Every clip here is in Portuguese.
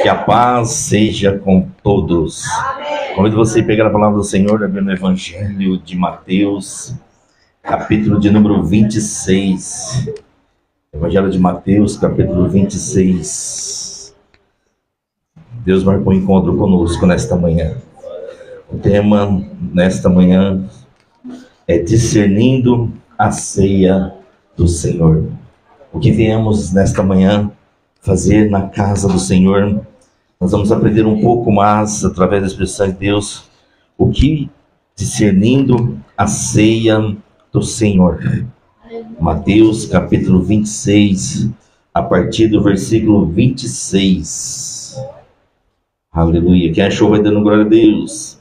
Que a paz seja com todos. Convido você a pegar a palavra do Senhor, abrir no Evangelho de Mateus, capítulo de número 26. Evangelho de Mateus, capítulo 26. Deus marcou um encontro conosco nesta manhã. O tema nesta manhã é discernindo a ceia do Senhor. O que viemos nesta manhã fazer na casa do Senhor, nós vamos aprender um pouco mais, através da expressão de Deus, o que discernindo a ceia do Senhor. Mateus capítulo 26, a partir do versículo 26. Aleluia. Quem achou vai dando glória a Deus.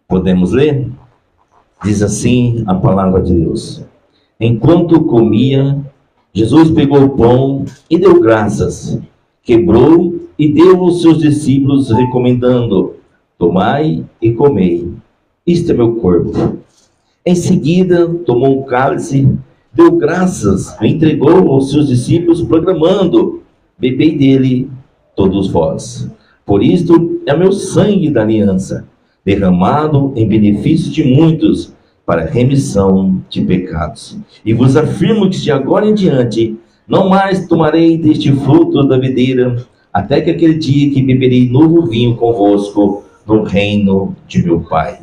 Podemos ler? Diz assim a palavra de Deus. Enquanto comia, Jesus pegou o pão e deu graças, quebrou e deu aos seus discípulos, recomendando: tomai e comei, isto é meu corpo. Em seguida, tomou o cálice, deu graças, o entregou aos seus discípulos, proclamando: bebei dele todos vós. Por isto é meu sangue da aliança, derramado em benefício de muitos, para remissão de pecados. E vos afirmo que de agora em diante não mais tomarei deste fruto da videira, até que aquele dia que beberei novo vinho convosco no reino de meu Pai.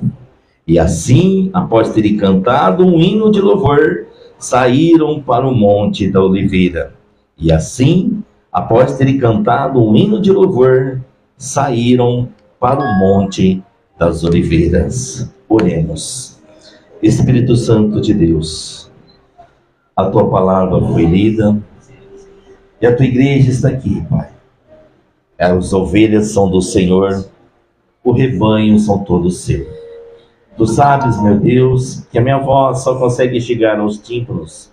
E assim, após terem cantado um hino de louvor, saíram para o monte da oliveira. E assim, após terem cantado um hino de louvor, saíram para o monte das oliveiras. Oremos. Espírito Santo de Deus, a tua palavra foi lida e a tua igreja está aqui, Pai. As ovelhas são do Senhor, o rebanho são todos seus. Tu sabes, meu Deus, que a minha voz só consegue chegar aos tímpanos,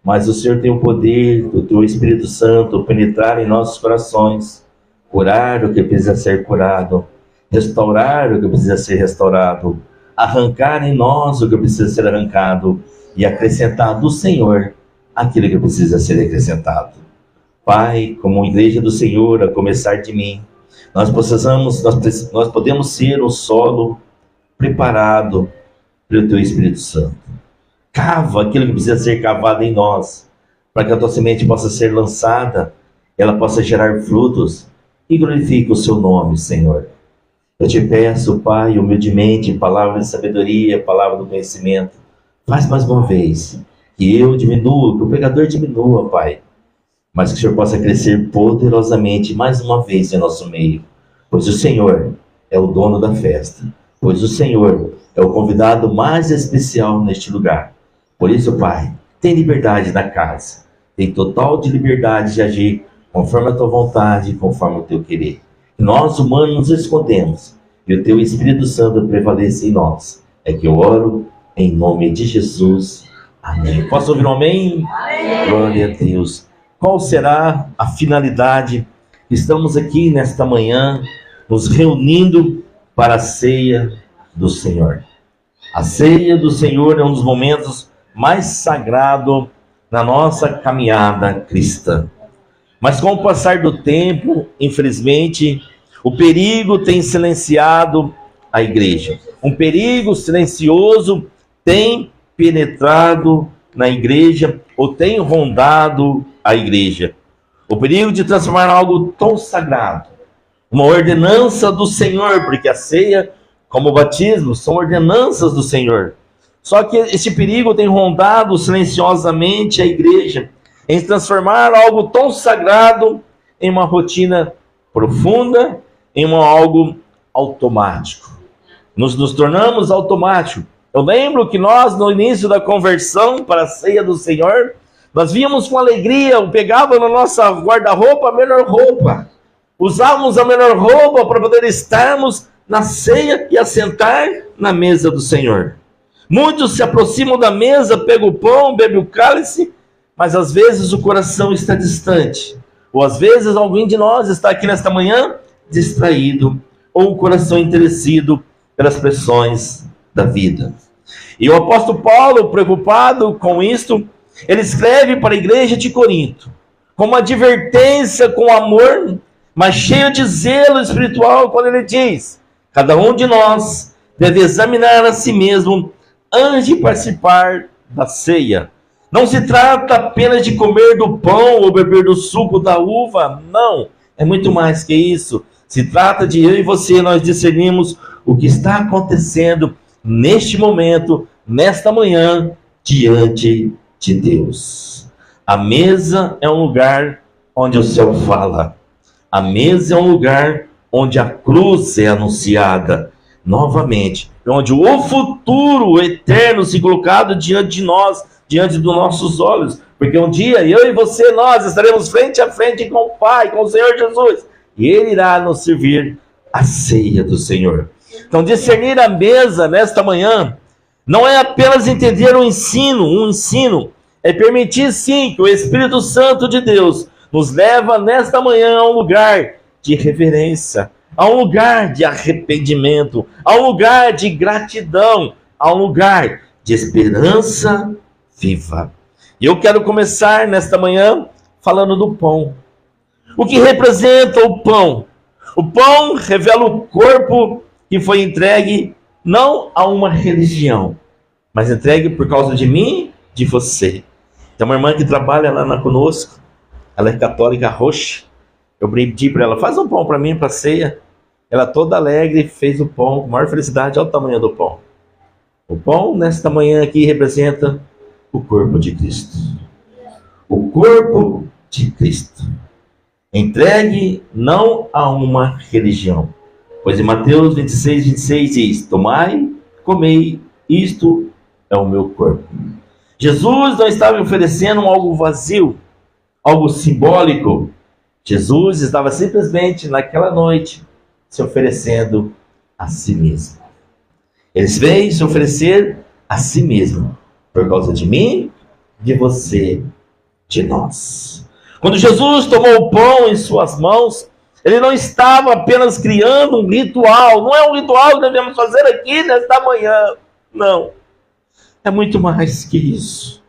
mas o Senhor tem o poder do teu Espírito Santo penetrar em nossos corações, curar o que precisa ser curado, restaurar o que precisa ser restaurado, arrancar em nós o que precisa ser arrancado e acrescentar do Senhor aquilo que precisa ser acrescentado. Pai, como igreja do Senhor, a começar de mim, nós podemos ser o solo preparado pelo Teu Espírito Santo. Cava aquilo que precisa ser cavado em nós, para que a Tua semente possa ser lançada, ela possa gerar frutos e glorifique o Seu nome, Senhor. Eu te peço, Pai, humildemente, palavra de sabedoria, palavra do conhecimento. Faz mais uma vez, que eu diminua, que o pregador diminua, Pai. Mas que o Senhor possa crescer poderosamente mais uma vez em nosso meio. Pois o Senhor é o dono da festa. Pois o Senhor é o convidado mais especial neste lugar. Por isso, Pai, tem liberdade na casa. Tem total de liberdade de agir conforme a Tua vontade, conforme o Teu querer. Nós, humanos, nos escondemos e o Teu Espírito Santo prevalece em nós. É que eu oro em nome de Jesus. Amém. Posso ouvir um amém? Amém. Glória a Deus. Qual será a finalidade? Estamos aqui nesta manhã, nos reunindo para a ceia do Senhor. A ceia do Senhor é um dos momentos mais sagrados na nossa caminhada cristã. Mas com o passar do tempo, infelizmente, o perigo tem silenciado a igreja. Um perigo silencioso tem penetrado na igreja ou tem rondado a igreja. O perigo de transformar algo tão sagrado, uma ordenança do Senhor, porque a ceia, como o batismo, são ordenanças do Senhor. Só que esse perigo tem rondado silenciosamente a igreja, em transformar algo tão sagrado em uma rotina profunda, em algo automático. Nos tornamos automáticos. Eu lembro que nós, no início da conversão para a ceia do Senhor, nós víamos com alegria, pegávamos na nossa guarda-roupa a melhor roupa. Usávamos a melhor roupa para poder estarmos na ceia e assentar na mesa do Senhor. Muitos se aproximam da mesa, pegam o pão, bebem o cálice, mas às vezes o coração está distante. Ou às vezes alguém de nós está aqui nesta manhã distraído, ou o coração entristecido pelas pressões da vida. E o apóstolo Paulo, preocupado com isto, ele escreve para a igreja de Corinto, como advertência, com amor, mas cheio de zelo espiritual, quando ele diz: cada um de nós deve examinar a si mesmo antes de participar da ceia. Não se trata apenas de comer do pão ou beber do suco da uva, não, é muito mais que isso. Se trata de eu e você, nós discernimos o que está acontecendo neste momento, nesta manhã, diante de Deus. A mesa é um lugar onde o céu fala. A mesa é um lugar onde a cruz é anunciada. Novamente, onde o futuro eterno se colocado diante de nós, diante dos nossos olhos. Porque um dia, eu e você, nós estaremos frente a frente com o Pai, com o Senhor Jesus. E Ele irá nos servir a ceia do Senhor. Então, discernir a mesa nesta manhã não é apenas entender um ensino, é permitir sim que o Espírito Santo de Deus nos leva nesta manhã a um lugar de reverência, a um lugar de arrependimento, a um lugar de gratidão, a um lugar de esperança viva. E eu quero começar nesta manhã falando do pão. O que representa o pão? O pão revela o corpo que foi entregue não a uma religião, mas entregue por causa de mim, de você. Tem uma irmã que trabalha lá conosco, ela é católica roxa. Eu pedi para ela: faz um pão para mim, para ceia. Ela toda alegre fez o pão, com maior felicidade. Olha o tamanho do pão. O pão nesta manhã aqui representa o corpo de Cristo. O corpo de Cristo. Entregue não a uma religião. Pois em Mateus 26, 26 diz: tomai, comei, isto é o meu corpo. Jesus não estava oferecendo algo vazio, algo simbólico. Jesus estava simplesmente naquela noite se oferecendo a si mesmo. Ele veio se oferecer a si mesmo, por causa de mim, de você, de nós. Quando Jesus tomou o pão em suas mãos, ele não estava apenas criando um ritual. Não é um ritual que devemos fazer aqui nesta manhã. Não. É muito mais que isso.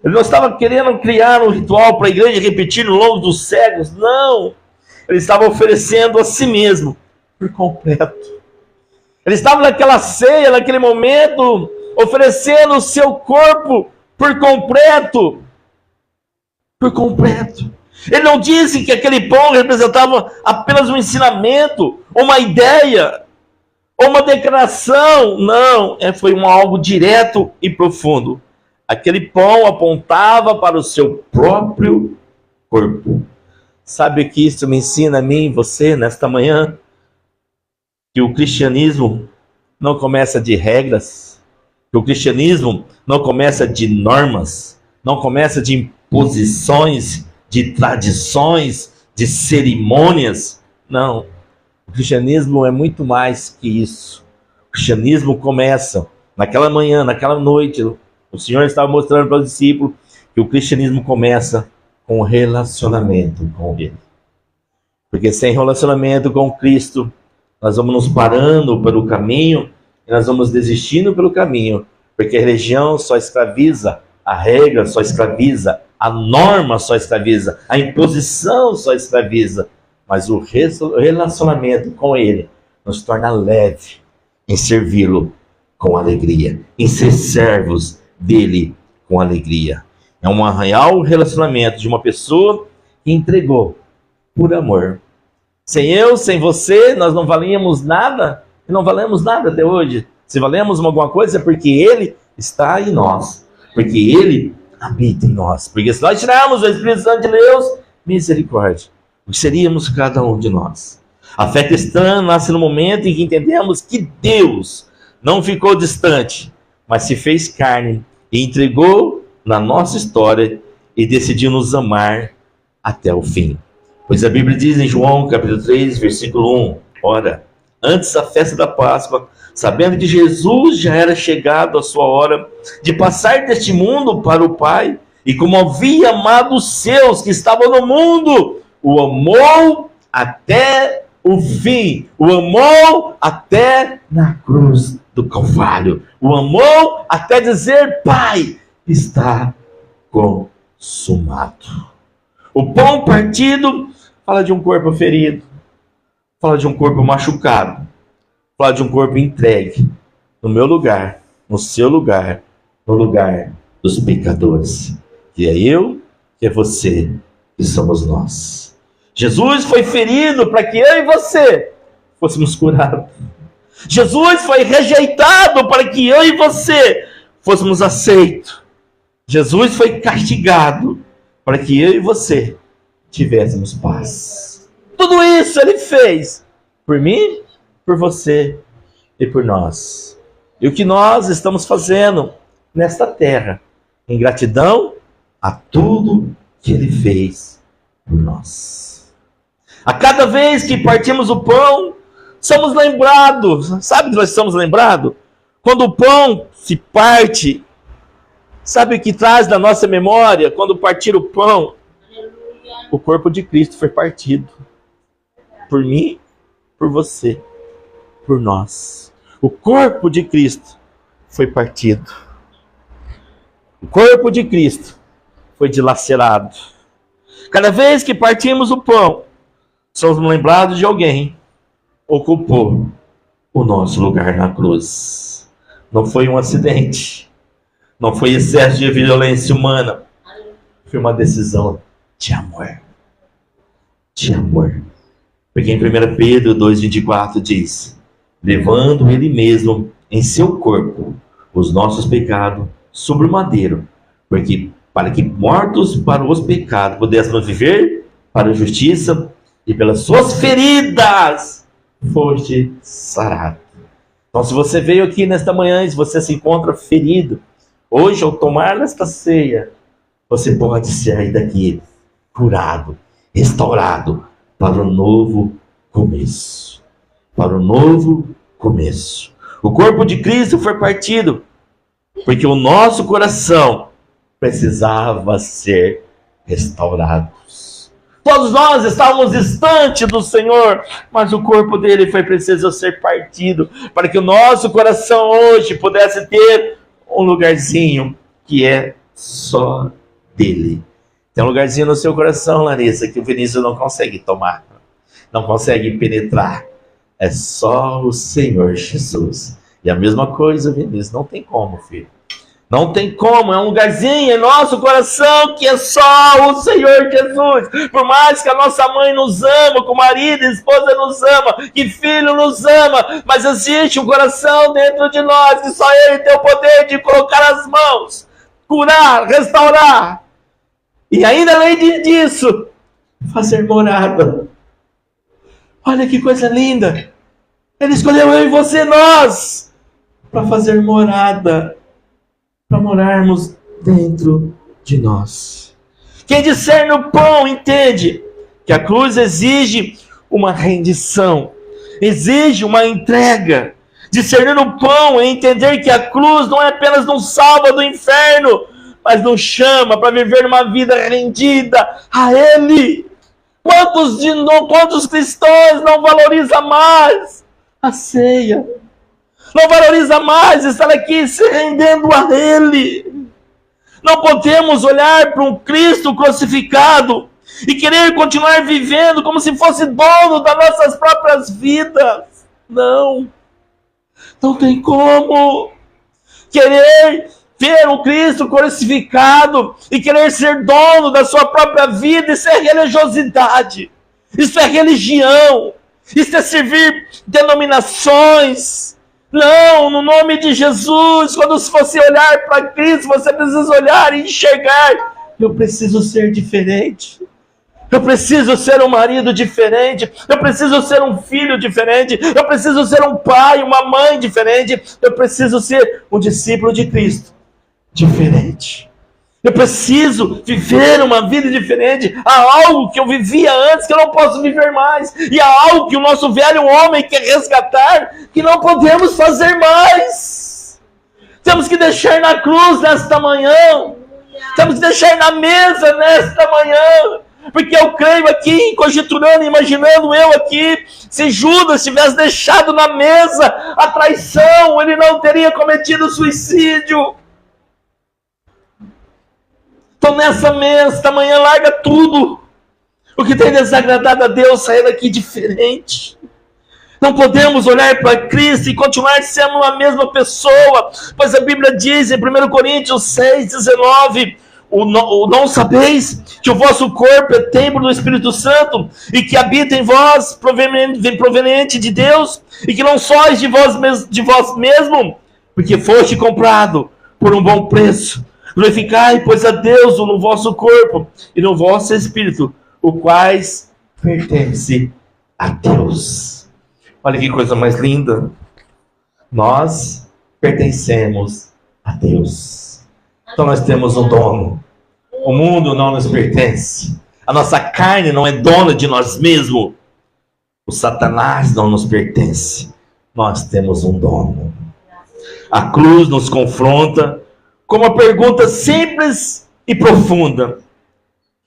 Ele não estava querendo criar um ritual para a igreja repetir no longo dos séculos. Não. Ele estava oferecendo a si mesmo por completo. Ele estava naquela ceia, naquele momento, oferecendo o seu corpo por completo. Por completo. Ele não disse que aquele pão representava apenas um ensinamento, uma ideia, ou uma declaração. Não, foi algo direto e profundo. Aquele pão apontava para o seu próprio corpo. Sabe o que isso me ensina a mim e você nesta manhã? Que o cristianismo não começa de regras, que o cristianismo não começa de normas, não começa de imposições, de tradições, de cerimônias. Não. O cristianismo é muito mais que isso. O cristianismo começa naquela manhã, naquela noite. O Senhor estava mostrando para os discípulos que o cristianismo começa com relacionamento com Ele. Porque sem relacionamento com Cristo, nós vamos nos parando pelo caminho e nós vamos desistindo pelo caminho. Porque a religião só escraviza, a regra só escraviza, a norma só escraviza, a imposição só escraviza. Mas o relacionamento com Ele nos torna leve em servi-lo com alegria, em ser servos dele com alegria. É um real relacionamento de uma pessoa que entregou por amor. Sem eu, sem você, nós não valíamos nada, e não valemos nada até hoje. Se valemos alguma coisa é porque Ele está em nós, porque Ele habita em nós. Porque se nós tirarmos o Espírito Santo de Deus, misericórdia, o que seríamos cada um de nós? A fé cristã nasce no momento em que entendemos que Deus não ficou distante, mas se fez carne e entregou na nossa história e decidiu nos amar até o fim. Pois a Bíblia diz em João capítulo 3, versículo 1, ora, antes da festa da Páscoa, sabendo que Jesus já era chegado a sua hora de passar deste mundo para o Pai, e como havia amado os seus que estavam no mundo, o amou até o fim, o amou até na cruz do Calvário, o amou até dizer: Pai, está consumado. O pão partido fala de um corpo ferido, fala de um corpo machucado, fala de um corpo entregue no meu lugar, no seu lugar, no lugar dos pecadores. Que é eu, que é você, que somos nós. Jesus foi ferido para que eu e você fôssemos curados. Jesus foi rejeitado para que eu e você fôssemos aceitos. Jesus foi castigado para que eu e você tivéssemos paz. Tudo isso ele fez por mim, por você e por nós. E o que nós estamos fazendo nesta terra, em gratidão a tudo que ele fez por nós. A cada vez que partimos o pão, somos lembrados. Sabe que nós somos lembrados? Quando o pão se parte, sabe o que traz da nossa memória? Quando partir o pão, o corpo de Cristo foi partido. Por mim, por você, por nós. O corpo de Cristo foi partido. O corpo de Cristo foi dilacerado. Cada vez que partimos o pão, somos lembrados de alguém que ocupou o nosso lugar na cruz. Não foi um acidente. Não foi excesso de violência humana. Foi uma decisão de amor. De amor. Porque em 1 Pedro 2,24 diz: levando ele mesmo em seu corpo os nossos pecados sobre o madeiro, porque para que mortos para os pecados pudéssemos viver para a justiça, e pelas suas feridas foste sarado. Então, se você veio aqui nesta manhã e se você se encontra ferido, hoje, ao tomar esta ceia, você pode sair daqui curado, restaurado para um novo começo. Para um novo começo. O corpo de Cristo foi partido porque o nosso coração precisava ser restaurado. Todos nós estávamos distantes do Senhor, mas o corpo dele foi preciso ser partido para que o nosso coração hoje pudesse ter um lugarzinho que é só dele. Tem um lugarzinho no seu coração, Larissa, que o Vinícius não consegue tomar, não consegue penetrar. É só o Senhor Jesus. E a mesma coisa, Vinícius, não tem como, filho. Não tem como, é um lugarzinho em nosso coração que é só o Senhor Jesus. Por mais que a nossa mãe nos ama, que o marido e a esposa nos ama, que filho nos ama, mas existe um coração dentro de nós que só Ele tem o poder de colocar as mãos, curar, restaurar. E ainda além disso, fazer morada. Olha que coisa linda. Ele escolheu eu e você, nós, para fazer morada. Para morarmos dentro de nós. Quem discerne o pão entende que a cruz exige uma rendição, exige uma entrega. Discernir o pão é entender que a cruz não é apenas nos salva do inferno, mas nos chama para viver uma vida rendida a Ele. Quantos cristãos não valorizam mais a ceia? Não valoriza mais estar aqui se rendendo a Ele. Não podemos olhar para um Cristo crucificado e querer continuar vivendo como se fosse dono das nossas próprias vidas. Não. Não tem como querer ver um Cristo crucificado e querer ser dono da sua própria vida. Isso é religiosidade. Isso é religião. Isso é servir denominações. Não, no nome de Jesus, quando você olhar para Cristo, você precisa olhar e enxergar. Eu preciso ser diferente. Eu preciso ser um marido diferente. Eu preciso ser um filho diferente. Eu preciso ser um pai, uma mãe diferente. Eu preciso ser um discípulo de Cristo diferente. Eu preciso viver uma vida diferente. Há algo que eu vivia antes que eu não posso viver mais. E há algo que o nosso velho homem quer resgatar que não podemos fazer mais. Temos que deixar na cruz nesta manhã. Temos que deixar na mesa nesta manhã. Porque eu creio aqui, conjecturando, imaginando eu aqui, se Judas tivesse deixado na mesa a traição, ele não teria cometido suicídio. Então nessa mesa, esta manhã, larga tudo. O que tem desagradado a Deus sair daqui diferente. Não podemos olhar para Cristo e continuar sendo a mesma pessoa, pois a Bíblia diz em 1 Coríntios 6,19, não sabeis que o vosso corpo é templo do Espírito Santo e que habita em vós, proveniente de Deus, e que não sois de vós mesmo, porque foste comprado por um bom preço. Glorificai, pois, a Deus no vosso corpo e no vosso espírito, o quais pertence a Deus. Olha que coisa mais linda. Nós pertencemos a Deus. Então nós temos um dono. O mundo não nos pertence. A nossa carne não é dona de nós mesmos. O Satanás não nos pertence. Nós temos um dono. A cruz nos confronta com uma pergunta simples e profunda: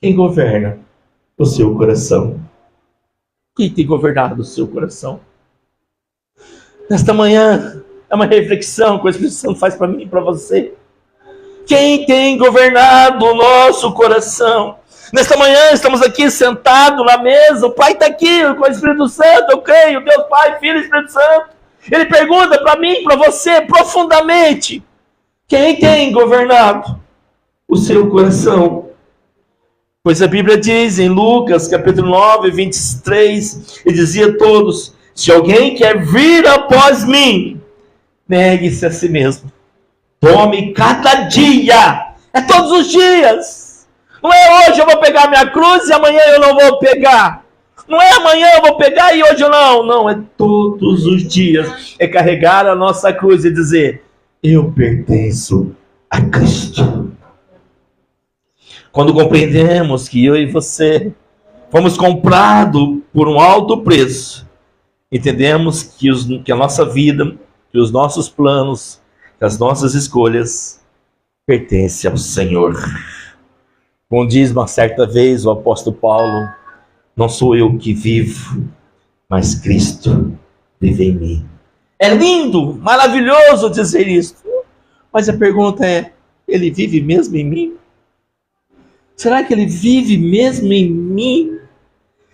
quem governa o seu coração? Quem tem governado o seu coração? Nesta manhã, é uma reflexão que o Espírito Santo faz para mim e para você. Quem tem governado o nosso coração? Nesta manhã, estamos aqui sentados na mesa, o Pai está aqui com o Espírito Santo, eu creio, Deus Pai, Filho e Espírito Santo. Ele pergunta para mim e para você profundamente: quem tem governado o seu coração? Pois a Bíblia diz em Lucas, capítulo 9, 23, e dizia a todos: se alguém quer vir após mim, negue-se a si mesmo. Tome cada dia. É todos os dias. Não é hoje eu vou pegar minha cruz e amanhã eu não vou pegar. Não é amanhã eu vou pegar e hoje eu não. Não, é todos os dias. É carregar a nossa cruz e dizer: eu pertenço a Cristo. Quando compreendemos que eu e você fomos comprados por um alto preço, entendemos que a nossa vida, que os nossos planos, que as nossas escolhas pertencem ao Senhor. Como diz uma certa vez o apóstolo Paulo: não sou eu que vivo, mas Cristo vive em mim. É lindo, maravilhoso dizer isso, mas a pergunta é: ele vive mesmo em mim? Será que ele vive mesmo em mim?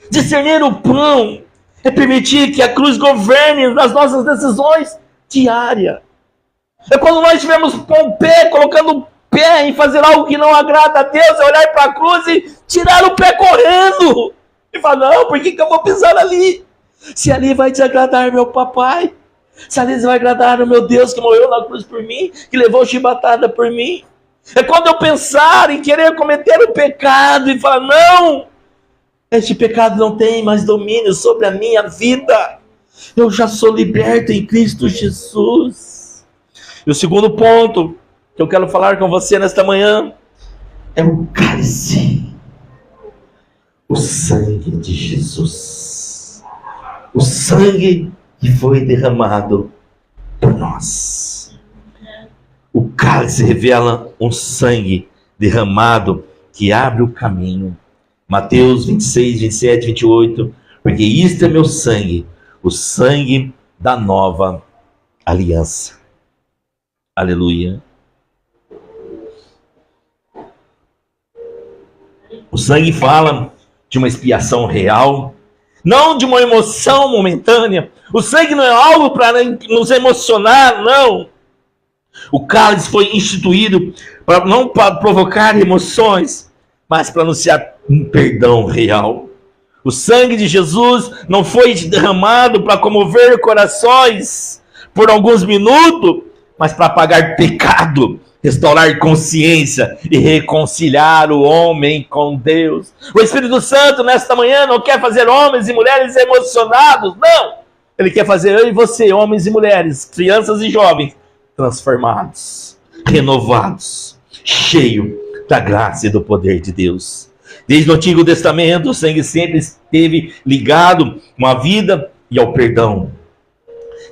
Discernir o pão é permitir que a cruz governe nas nossas decisões diárias. É quando nós estivermos com o pé, colocando o pé em fazer algo que não agrada a Deus, é olhar para a cruz e tirar o pé correndo. E falar: não, por que eu vou pisar ali? Se ali vai desagradar meu papai, se ali vai agradar o meu Deus que morreu na cruz por mim, que levou chibatada por mim. É quando eu pensar em querer cometer o pecado e falar: não, este pecado não tem mais domínio sobre a minha vida. Eu já sou liberto em Cristo Jesus. E o segundo ponto que eu quero falar com você nesta manhã é o cálice. O sangue de Jesus. O sangue que foi derramado por nós. O cálice revela um sangue derramado que abre o caminho. Mateus 26, 27, 28. Porque isto é meu sangue, o sangue da nova aliança. Aleluia. O sangue fala de uma expiação real, não de uma emoção momentânea. O sangue não é algo para nos emocionar, não. O cálice foi instituído não para provocar emoções, mas para anunciar um perdão real. O sangue de Jesus não foi derramado para comover corações por alguns minutos, mas para apagar pecado, restaurar consciência e reconciliar o homem com Deus. O Espírito Santo nesta manhã não quer fazer homens e mulheres emocionados, não. Ele quer fazer eu e você, homens e mulheres, crianças e jovens, transformados, renovados, cheios da graça e do poder de Deus. Desde o Antigo Testamento, o sangue sempre esteve ligado com a vida e ao perdão.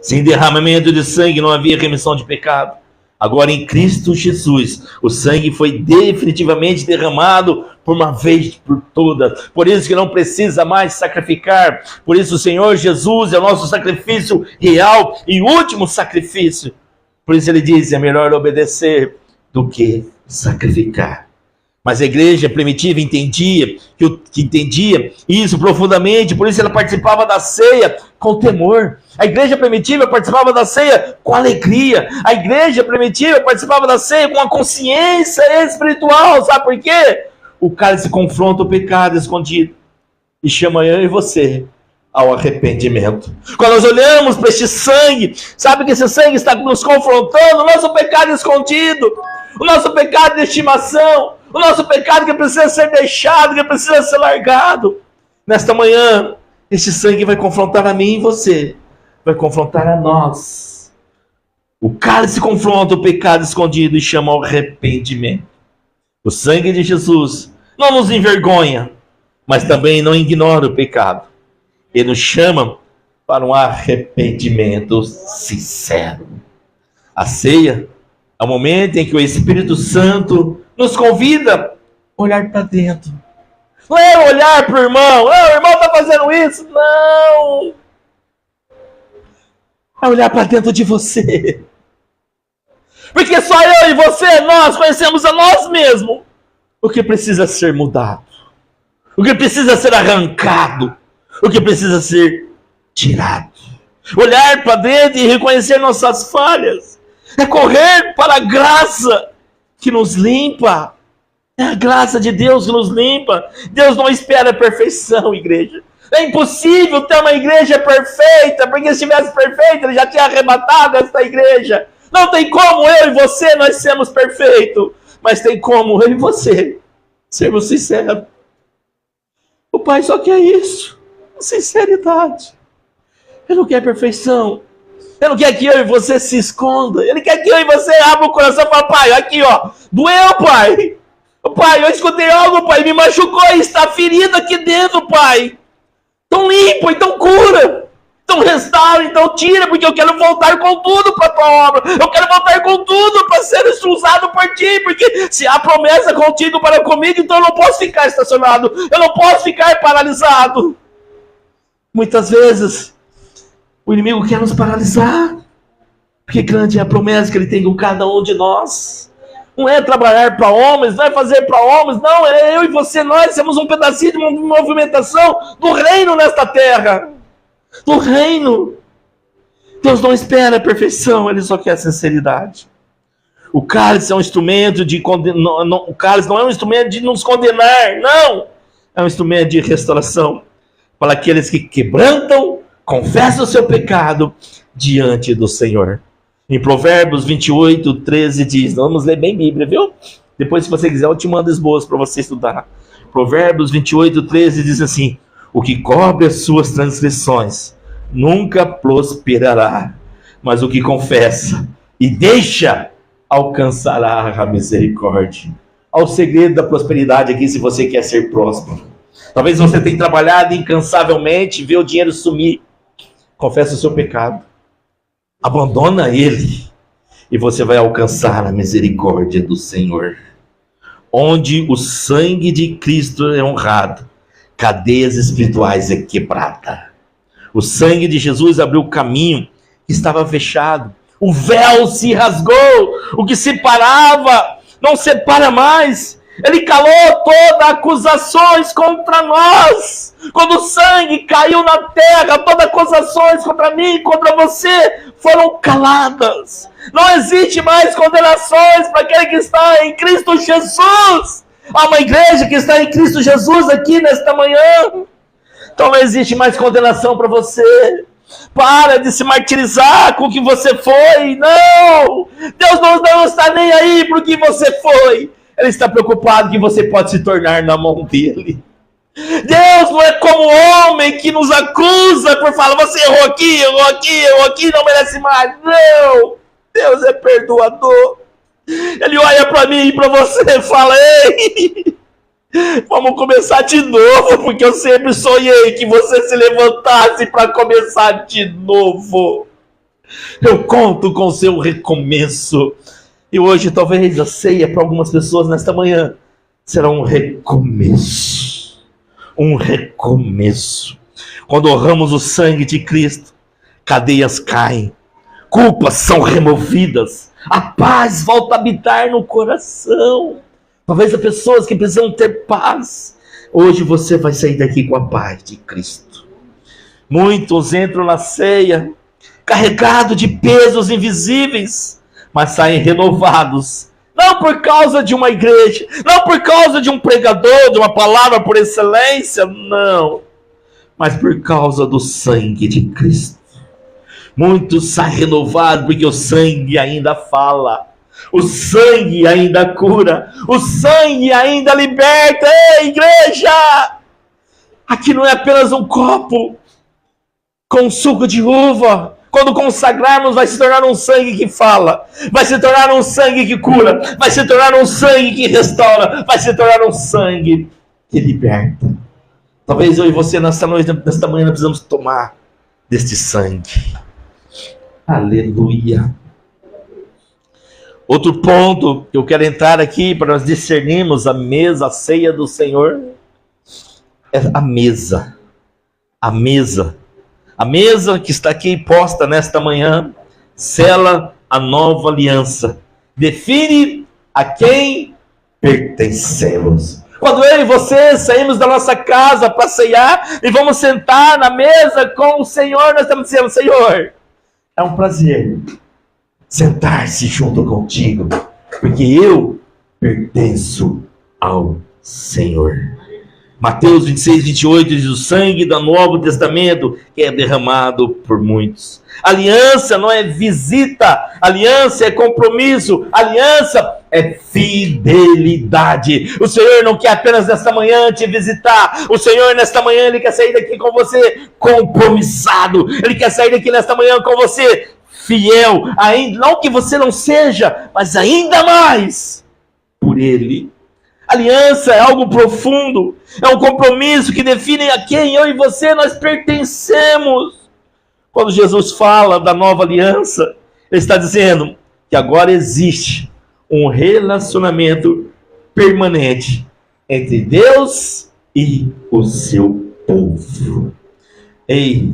Sem derramamento de sangue não havia remissão de pecado. Agora em Cristo Jesus, o sangue foi definitivamente derramado por uma vez por todas. Por isso que não precisa mais sacrificar. Por isso o Senhor Jesus é o nosso sacrifício real e último sacrifício. Por isso ele diz: é melhor obedecer do que sacrificar. Mas a igreja primitiva entendia isso profundamente, por isso ela participava da ceia com temor. A igreja primitiva participava da ceia com alegria. A igreja primitiva participava da ceia com a consciência espiritual. Sabe por quê? O cálice confronta o pecado escondido e chama eu e você ao arrependimento. Quando nós olhamos para este sangue, sabe que esse sangue está nos confrontando o nosso pecado escondido, o nosso pecado de estimação, o nosso pecado que precisa ser deixado, que precisa ser largado. Nesta manhã, este sangue vai confrontar a mim e você, vai confrontar a nós. O cálice confronta o pecado escondido e chama ao arrependimento. O sangue de Jesus não nos envergonha, mas também não ignora o pecado. Ele nos chama para um arrependimento sincero. A ceia é o momento em que o Espírito Santo nos convida a olhar para dentro. Não é olhar para o irmão. O irmão está fazendo isso. Não. É olhar para dentro de você. Porque só eu e você, nós conhecemos a nós mesmos. O que precisa ser mudado. O que precisa ser arrancado. O que precisa ser tirado. Olhar para dentro e reconhecer nossas falhas. É correr para a graça que nos limpa. É a graça de Deus que nos limpa. Deus não espera a perfeição, igreja. É impossível ter uma igreja perfeita, porque se estivesse perfeita, ele já tinha arrebatado esta igreja. Não tem como eu e você nós sermos perfeitos, mas tem como eu e você sermos sinceros. O Pai só quer isso, sinceridade. Ele não quer perfeição. Ele não quer que eu e você se esconda. Ele quer que eu e você abra o coração e fale: Pai, aqui ó, doeu, Pai. Pai, eu escutei algo, Pai, me machucou e está ferido aqui dentro, Pai. Então limpa, então cura. Então restaura, então tira, porque eu quero voltar com tudo para a tua obra. Eu quero voltar com tudo para ser usado por ti, porque se há promessa contigo para comigo, então eu não posso ficar estacionado. Eu não posso ficar paralisado. Muitas vezes o inimigo quer nos paralisar, porque grande é a promessa que ele tem com cada um de nós. Não é trabalhar para homens, não é fazer para homens, não, é eu e você, nós somos um pedacinho de uma movimentação do reino nesta terra. Do reino. Deus não espera a perfeição, Ele só quer a sinceridade. O cálice é um instrumento de o cálice não é um instrumento de nos condenar, não. É um instrumento de restauração para aqueles que quebrantam, confessam o seu pecado diante do Senhor. Em Provérbios 28, 13 diz, vamos ler bem Bíblia, viu? Depois, se você quiser, eu te mando esboço para você estudar. Provérbios 28, 13 diz assim: o que cobre as suas transgressões nunca prosperará, mas o que confessa e deixa alcançará a misericórdia. Olha o segredo da prosperidade aqui, se você quer ser próspero. Talvez você tenha trabalhado incansavelmente, vê o dinheiro sumir. Confessa o seu pecado. Abandona ele e você vai alcançar a misericórdia do Senhor. Onde o sangue de Cristo é honrado, cadeias espirituais é quebrada. O sangue de Jesus abriu o caminho que estava fechado. O véu se rasgou. O que separava não separa mais. Ele calou todas as acusações contra nós. Quando o sangue caiu na terra, todas as acusações contra mim, contra você, foram caladas. Não existe mais condenações para aquele que está em Cristo Jesus. Há uma igreja que está em Cristo Jesus aqui nesta manhã. Então não existe mais condenação para você. Para de se martirizar com o que você foi. Não! Deus não está nem aí para o que você foi. Ele está preocupado que você pode se tornar na mão dele. Deus não é como homem que nos acusa por falar: você errou aqui, não merece mais. Não! Deus é perdoador. Ele olha para mim e para você e fala: ei, vamos começar de novo, porque eu sempre sonhei que você se levantasse para começar de novo. Eu conto com o seu recomeço. E hoje talvez a ceia para algumas pessoas nesta manhã será um recomeço. Um recomeço. Quando honramos o sangue de Cristo, cadeias caem, culpas são removidas, a paz volta a habitar no coração. Talvez há pessoas que precisam ter paz. Hoje você vai sair daqui com a paz de Cristo. Muitos entram na ceia carregados de pesos invisíveis, mas saem renovados. Não por causa de uma igreja, não por causa de um pregador, de uma palavra por excelência, não. Mas por causa do sangue de Cristo. Muitos saem renovados porque o sangue ainda fala. O sangue ainda cura. O sangue ainda liberta. Ei, igreja! Aqui não é apenas um copo com suco de uva. Quando consagrarmos, vai se tornar um sangue que fala. Vai se tornar um sangue que cura. Vai se tornar um sangue que restaura. Vai se tornar um sangue que liberta. Talvez eu e você, nesta noite, nesta manhã, precisamos tomar deste sangue. Aleluia. Outro ponto que eu quero entrar aqui para nós discernirmos a mesa, a ceia do Senhor, é a mesa. A mesa. A mesa que está aqui posta nesta manhã sela a nova aliança. Define a quem pertencemos. Quando eu e você saímos da nossa casa para ceiar e vamos sentar na mesa com o Senhor, nós estamos dizendo: Senhor, é um prazer sentar-se junto contigo, porque eu pertenço ao Senhor. Mateus 26, 28 diz: o sangue do Novo Testamento que é derramado por muitos. Aliança não é visita, aliança é compromisso, aliança é fidelidade. O Senhor não quer apenas nesta manhã te visitar, o Senhor nesta manhã Ele quer sair daqui com você compromissado, Ele quer sair daqui nesta manhã com você fiel, ainda, não que você não seja, mas ainda mais por Ele. Aliança é algo profundo, é um compromisso que define a quem eu e você nós pertencemos. Quando Jesus fala da nova aliança, Ele está dizendo que agora existe um relacionamento permanente entre Deus e o seu povo. Ei,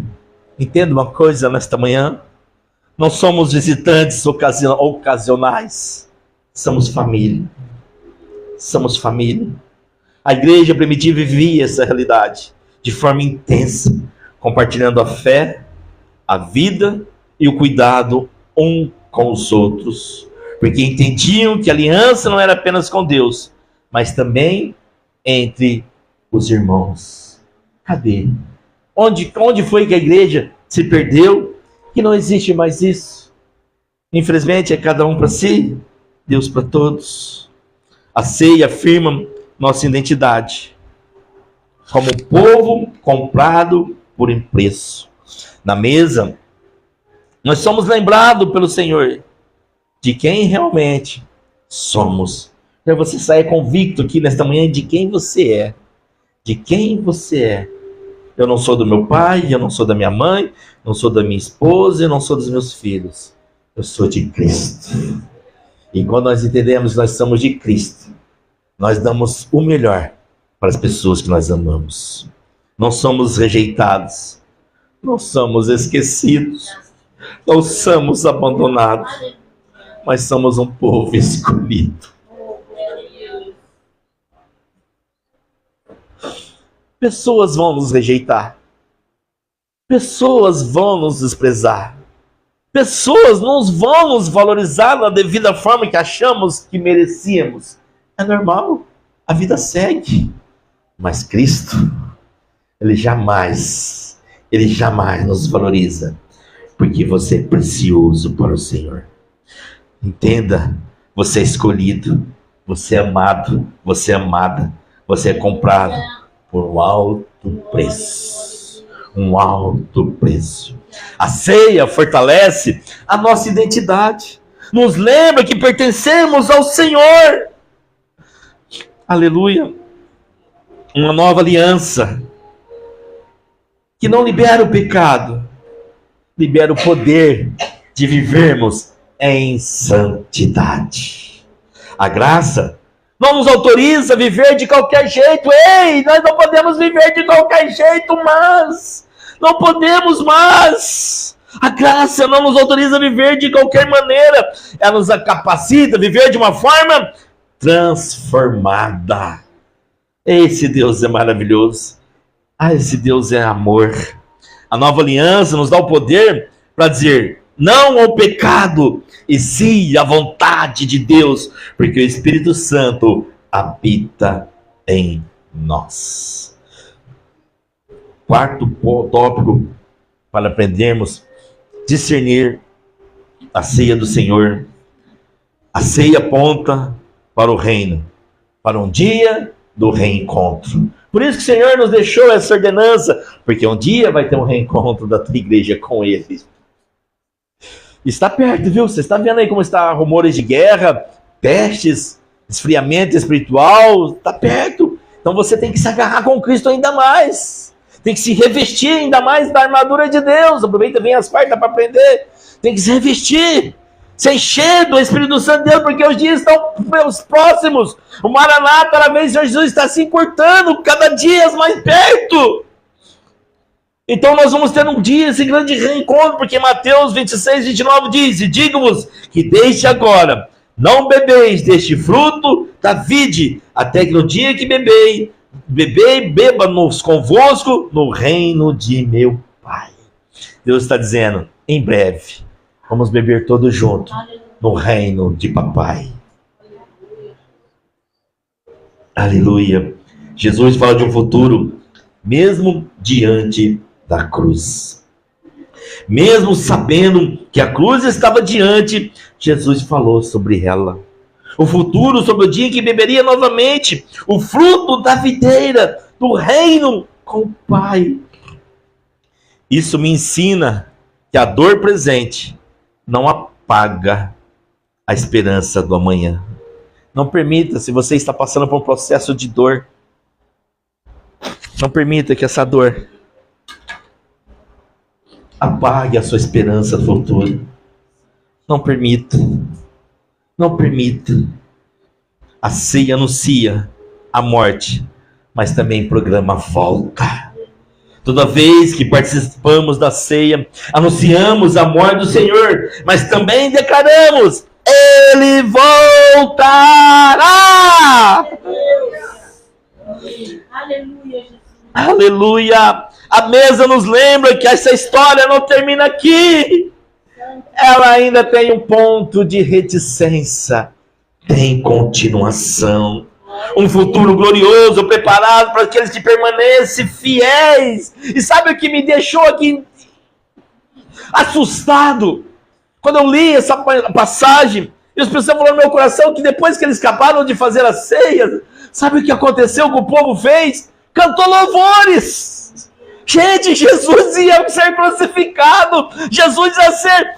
entenda uma coisa nesta manhã: não somos visitantes ocasionais, somos família. Somos família. A igreja primitiva vivia essa realidade de forma intensa, compartilhando a fé, a vida e o cuidado um com os outros, porque entendiam que a aliança não era apenas com Deus, mas também entre os irmãos. Cadê? Onde foi que a igreja se perdeu? Que não existe mais isso. Infelizmente é cada um para si, Deus para todos. A ceia afirma nossa identidade como povo comprado por preço. Na mesa, nós somos lembrados pelo Senhor de quem realmente somos. Para você sair convicto aqui nesta manhã de quem você é. De quem você é. Eu não sou do meu pai, eu não sou da minha mãe, não sou da minha esposa, eu não sou dos meus filhos. Eu sou de Cristo. E quando nós entendemos que nós somos de Cristo, nós damos o melhor para as pessoas que nós amamos. Não somos rejeitados, não somos esquecidos, não somos abandonados, mas somos um povo escolhido. Pessoas vão nos rejeitar, pessoas vão nos desprezar, pessoas não vão nos valorizar na devida forma que achamos que merecíamos. É normal, a vida segue. Mas Cristo, Ele jamais nos valoriza, porque você é precioso para o Senhor. Entenda, você é escolhido, você é amado, você é amada, você é comprado por um alto preço. Um alto preço. A ceia fortalece a nossa identidade, nos lembra que pertencemos ao Senhor. Aleluia. Uma nova aliança que não libera o pecado, libera o poder de vivermos em santidade. A graça não nos autoriza a viver de qualquer jeito. Ei, nós não podemos viver de qualquer jeito, mas não podemos mais. A graça não nos autoriza a viver de qualquer maneira. Ela nos capacita a viver de uma forma transformada. Esse Deus é maravilhoso. Esse Deus é amor. A nova aliança nos dá o poder para dizer não ao pecado e sim à vontade de Deus, porque o Espírito Santo habita em nós. Quarto tópico para aprendermos: discernir a ceia do Senhor. A ceia aponta para o reino, para um dia do reencontro. Por isso que o Senhor nos deixou essa ordenança, porque um dia vai ter um reencontro da tua igreja com Ele. Está perto, viu? Você está vendo aí como está rumores de guerra, pestes, esfriamento espiritual, está perto. Então você tem que se agarrar com Cristo ainda mais. Tem que se revestir ainda mais da armadura de Deus. Aproveita bem as quartas para aprender. Tem que se revestir, se encher do Espírito Santo de Deus, porque os dias estão próximos. O Maranata, a vez de Jesus, está se encurtando, cada dia mais perto. Então nós vamos ter um dia, esse grande reencontro, porque Mateus 26, 29 diz: e digo-vos que desde agora não bebeis deste fruto da vide, até que no dia que beba-nos convosco no reino de meu Pai. Deus está dizendo, em breve, vamos beber todos juntos no reino de Papai. Aleluia. Jesus fala de um futuro, mesmo diante da cruz. Mesmo sabendo que a cruz estava diante, Jesus falou sobre ela. O futuro, sobre o dia em que beberia novamente o fruto da videira, do reino com o Pai. Isso me ensina que a dor presente não apaga a esperança do amanhã. Não permita, se você está passando por um processo de dor, não permita que essa dor apague a sua esperança do futuro. Não permita. Não permita. A ceia anuncia a morte, mas também programa a volta. Toda vez que participamos da ceia, anunciamos a morte do Senhor, mas também declaramos: Ele voltará! Aleluia, Jesus. Aleluia! A mesa nos lembra que essa história não termina aqui. Ela ainda tem um ponto de reticência. Tem continuação. Um futuro glorioso preparado para aqueles que permanecem fiéis. E sabe o que me deixou aqui assustado? Quando eu li essa passagem, e os pessoas falaram no meu coração que depois que eles acabaram de fazer a ceia, sabe o que aconteceu que o povo fez? Cantou louvores. Gente, Jesus ia ser crucificado. Jesus ia ser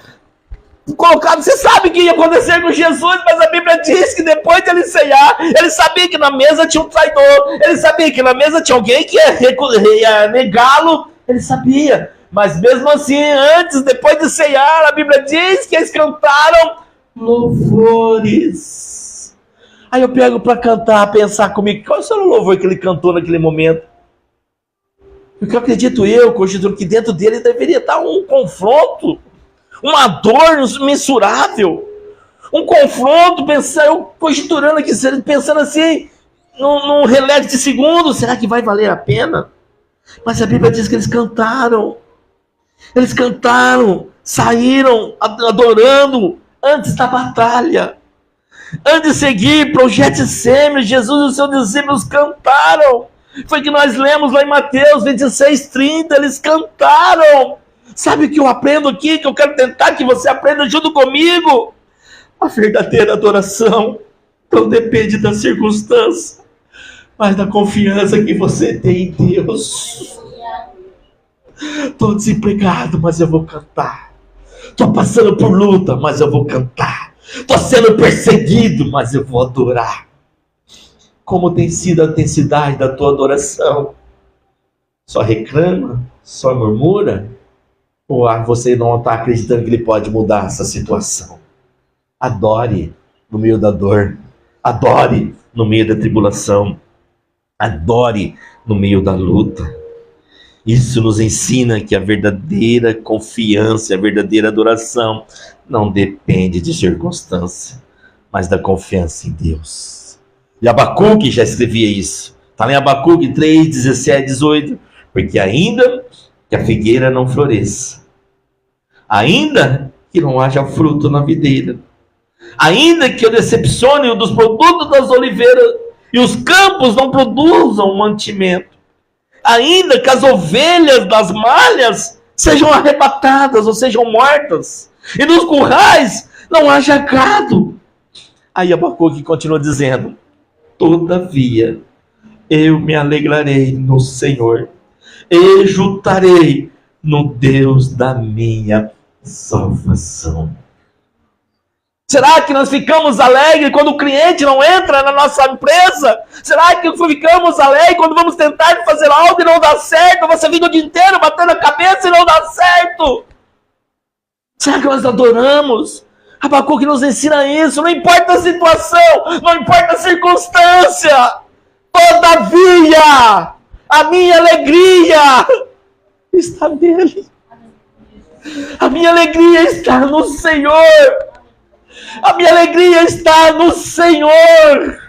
colocado. Você sabe o que ia acontecer com Jesus, mas a Bíblia diz que depois de ele ceiar, ele sabia que na mesa tinha um traidor. Ele sabia que na mesa tinha alguém que ia negá-lo. Ele sabia. Mas mesmo assim, depois de ceiar, a Bíblia diz que eles cantaram louvores. Aí eu pego para cantar, pensar comigo, qual foi o louvor que ele cantou naquele momento? Porque eu acredito que dentro dele deveria estar um confronto, uma dor mensurável, um confronto, eu conjecturando aqui, pensando assim, num relé de segundos, será que vai valer a pena? Mas a Bíblia diz que eles cantaram, saíram adorando antes da batalha. Antes de seguir para o Getsêmani, Jesus e os seus discípulos cantaram. Foi que nós lemos lá em Mateus 26, 30, eles cantaram. Sabe o que eu aprendo aqui, que eu quero tentar que você aprenda junto comigo? A verdadeira adoração não depende da circunstância, mas da confiança que você tem em Deus. Estou desempregado, mas eu vou cantar. Estou passando por luta, mas eu vou cantar. Estou sendo perseguido, mas eu vou adorar. Como tem sido a intensidade da tua adoração? Só reclama? Só murmura? Ou você não está acreditando que Ele pode mudar essa situação? Adore no meio da dor. Adore no meio da tribulação. Adore no meio da luta. Isso nos ensina que a verdadeira confiança, a verdadeira adoração não depende de circunstância, mas da confiança em Deus. E Abacuque já escrevia isso. Está lá em Abacuque 3, 17, 18. Porque ainda que a figueira não floresça, ainda que não haja fruto na videira, ainda que eu decepcione o dos produtos das oliveiras e os campos não produzam mantimento, ainda que as ovelhas das malhas sejam arrebatadas ou sejam mortas, e nos currais não haja gado. Aí Abacuque continua dizendo: todavia eu me alegrarei no Senhor, exultarei no Deus da minha salvação. Será que nós ficamos alegres quando o cliente não entra na nossa empresa? Será que ficamos alegres quando vamos tentar fazer algo e não dá certo? Você fica o dia inteiro batendo a cabeça e não dá certo. Será que nós adoramos? Abacuque nos ensina isso. Não importa a situação, não importa a circunstância. Todavia, a minha alegria está nele. A minha alegria está no Senhor. A minha alegria está no Senhor.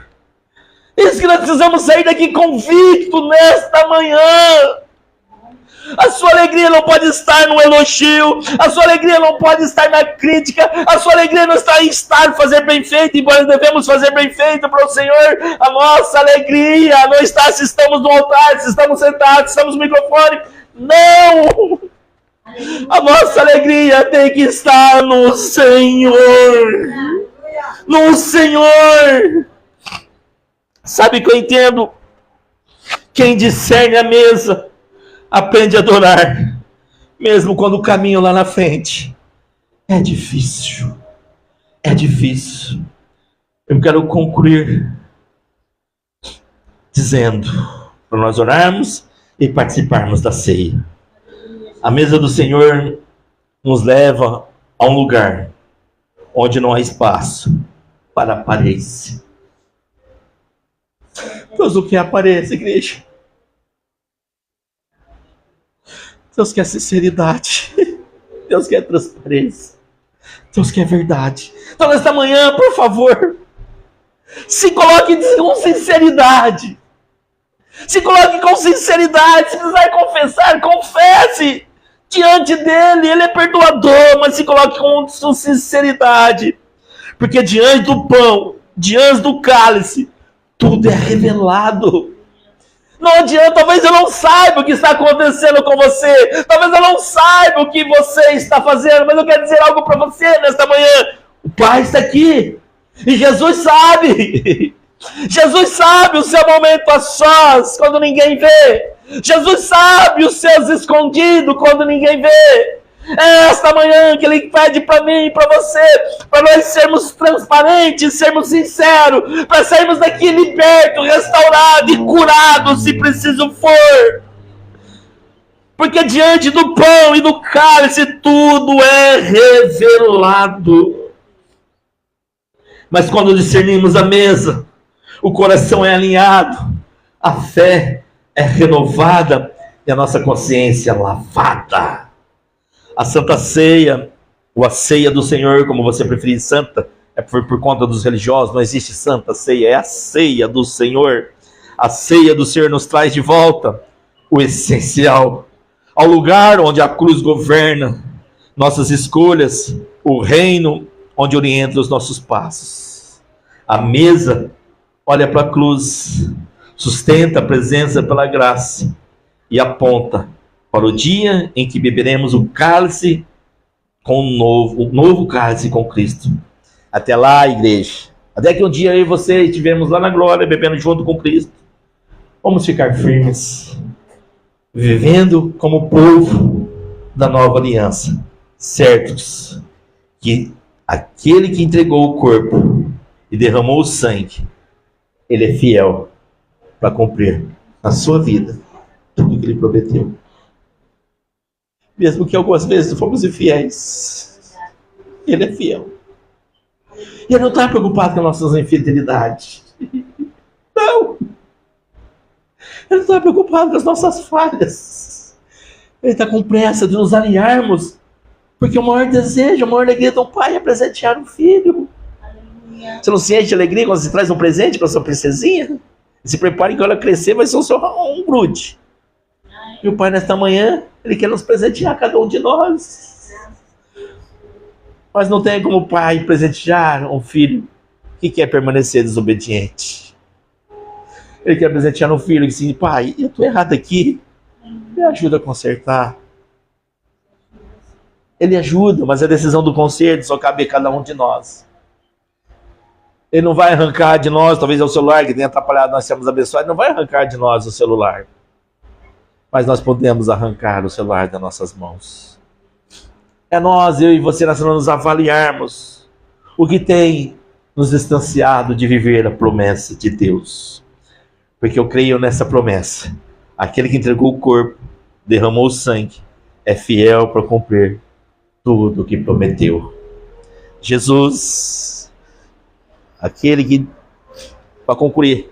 Isso que nós precisamos sair daqui convicto nesta manhã. A sua alegria não pode estar no elogio, a sua alegria não pode estar na crítica, a sua alegria não está em fazer bem feito, embora devemos fazer bem feito para o Senhor. A nossa alegria não está se estamos no altar, se estamos sentados, se estamos no microfone. Não! A nossa alegria tem que estar no Senhor. No Senhor. Sabe o que eu entendo? Quem discerne a mesa aprende a adorar, mesmo quando o caminho lá na frente é difícil. É difícil. Eu quero concluir dizendo, para nós orarmos e participarmos da ceia. A mesa do Senhor nos leva a um lugar onde não há espaço para aparência. Deus não quer aparência, igreja. Deus quer sinceridade. Deus quer transparência. Deus quer verdade. Então, nesta manhã, por favor, se coloque com sinceridade. Se coloque com sinceridade. Se precisar confessar, confesse diante dele. Ele é perdoador, mas se coloque com sinceridade. Porque diante do pão, diante do cálice, tudo é revelado. Não adianta, talvez eu não saiba o que está acontecendo com você. Talvez eu não saiba o que você está fazendo. Mas eu quero dizer algo para você nesta manhã. O Pai está aqui. E Jesus sabe. Jesus sabe o seu momento a sós, quando ninguém vê. Jesus sabe os seus escondidos, quando ninguém vê. É esta manhã que Ele pede para mim e para você, para nós sermos transparentes, sermos sinceros, para sairmos daqui libertos, restaurados e curados, se preciso for. Porque diante do pão e do cálice tudo é revelado. Mas quando discernimos a mesa, o coração é alinhado, a fé é renovada e a nossa consciência é lavada. A Santa Ceia, ou a Ceia do Senhor, como você preferir, Santa, é por conta dos religiosos, não existe Santa Ceia, é a Ceia do Senhor. A Ceia do Senhor nos traz de volta o essencial, ao lugar onde a cruz governa nossas escolhas, o reino onde orienta os nossos passos. A mesa olha para a cruz, sustenta a presença pela graça e aponta para o dia em que beberemos o cálice com o novo cálice com Cristo. Até lá, igreja. Até que um dia eu e você estivemos lá na glória, bebendo junto com Cristo. Vamos ficar firmes, vivendo como povo da nova aliança, certos que aquele que entregou o corpo e derramou o sangue, ele é fiel para cumprir na sua vida tudo que ele prometeu. Mesmo que algumas vezes fomos infiéis, ele é fiel. E ele não está preocupado com as nossas infidelidades. Não. Ele não está preocupado com as nossas falhas. Ele está com pressa de nos alinharmos, porque o maior desejo, a maior alegria do Pai é presentear o Filho. Você não se enche de alegria quando você traz um presente para sua princesinha? Se prepare que quando ela crescer vai ser um grude. E o Pai, nesta manhã, Ele quer nos presentear, cada um de nós. Mas não tem como o pai presentear um filho que quer permanecer desobediente. Ele quer presentear um filho que diz: pai, eu estou errado aqui, me ajuda a consertar. Ele ajuda, mas a decisão do conserto só cabe a cada um de nós. Ele não vai arrancar de nós, talvez é o celular que tenha atrapalhado, nós sermos abençoados, não vai arrancar de nós o celular. Mas nós podemos arrancar o celular das nossas mãos. É nós, eu e você, nós vamos nos avaliarmos o que tem nos distanciado de viver a promessa de Deus. Porque eu creio nessa promessa. Aquele que entregou o corpo, derramou o sangue, é fiel para cumprir tudo o que prometeu. Jesus, aquele que, para concluir,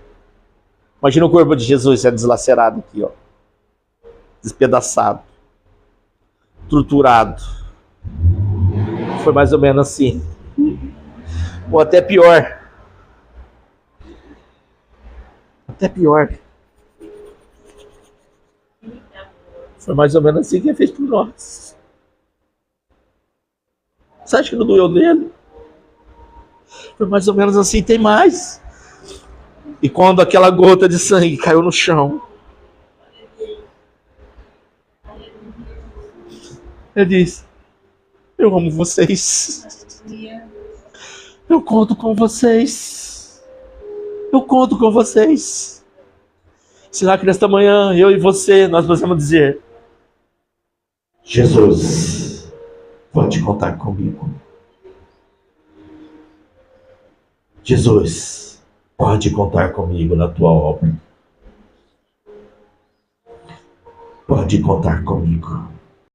imagina o corpo de Jesus sendo deslacerado aqui, ó, despedaçado, torturado. Foi mais ou menos assim. Ou até pior. Até pior. Foi mais ou menos assim que ele fez por nós. Você acha que não doeu nele? Foi mais ou menos assim, tem mais. E quando aquela gota de sangue caiu no chão, ele disse: eu amo vocês. Eu conto com vocês. Eu conto com vocês. Será que nesta manhã, eu e você, nós podemos dizer: Jesus, pode contar comigo. Jesus, pode contar comigo na tua obra. Pode contar comigo.